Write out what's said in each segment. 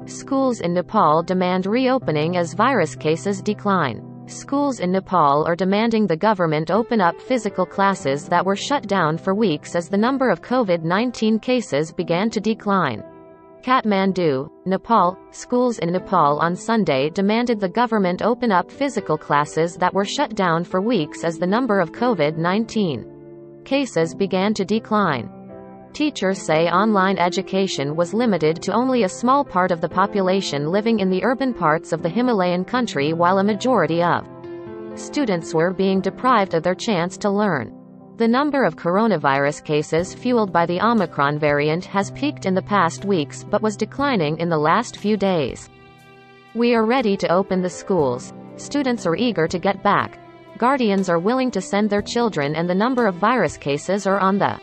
Schools in Nepal demand reopening as virus cases decline. Schools in Nepal are demanding the government open up physical classes that were shut down for weeks as the number of COVID-19 cases began to decline. Kathmandu, Nepal. Schools in Nepal on Sunday demanded the government open up physical classes that were shut down for weeks as the number of COVID-19 cases began to decline. Teachers say online education was limited to only a small part of the population living in the urban parts of the Himalayan country, while a majority of students were being deprived of their chance to learn. The number of coronavirus cases fueled by the Omicron variant has peaked in the past weeks but was declining in the last few days. We are ready to open the schools. Students are eager to get back. Guardians are willing to send their children, and the number of virus cases are on the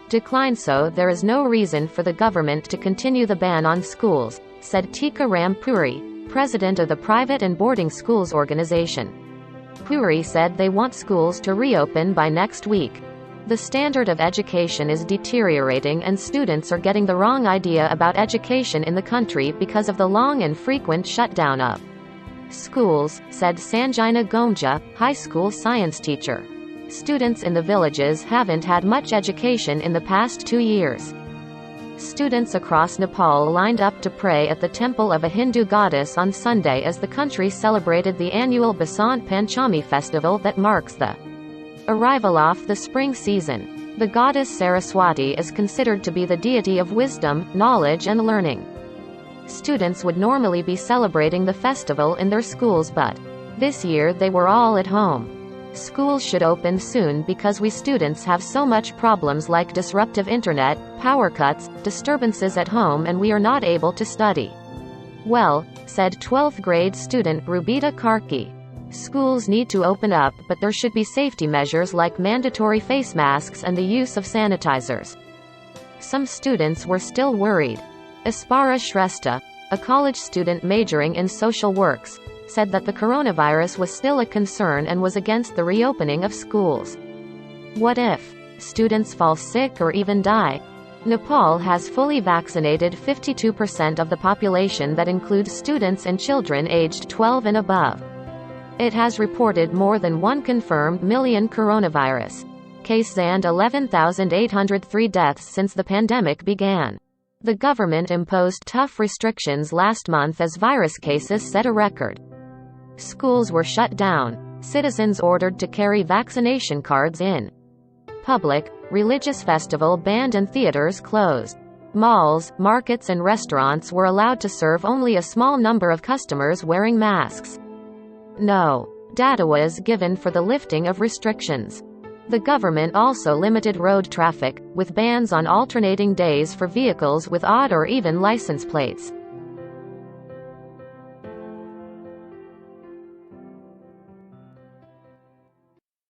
decline, so there is no reason for the government to continue the ban on schools, said Tika Ram Puri, president of the Private and Boarding Schools Organization. Puri said they want schools to reopen by next week. The standard of education is deteriorating and students are getting the wrong idea about education in the country because of the long and frequent shutdown of schools, said Sanjina Gomja, high school science teacher. Students in the villages haven't had much education in the past 2 years. Students across Nepal lined up to pray at the temple of a Hindu goddess on Sunday as the country celebrated the annual Basant Panchami festival that marks the arrival of the spring season. The goddess Saraswati is considered to be the deity of wisdom, knowledge and learning. Students would normally be celebrating the festival in their schools, but this year they were all at home. Schools should open soon because we students have so much problems like disruptive internet, power cuts, disturbances at home, and we are not able to study well, said 12th grade student Rubita Karki. Schools need to open up, but there should be safety measures like mandatory face masks and the use of sanitizers. Some students were still worried. Aspara Shrestha, a college student majoring in social works, said that the coronavirus was still a concern and was against the reopening of schools. What if students fall sick or even die? Nepal has fully vaccinated 52% of the population, that includes students and children aged 12 and above. It has reported more than 1 confirmed million coronavirus cases and 11,803 deaths since the pandemic began. The government imposed tough restrictions last month as virus cases set a record. Schools were shut down. Citizens ordered to carry vaccination cards in public. Religious festival banned and theaters closed. Malls, markets and restaurants were allowed to serve only a small number of customers wearing masks. No data was given for the lifting of restrictions. The government also limited road traffic, with bans on alternating days for vehicles with odd or even license plates.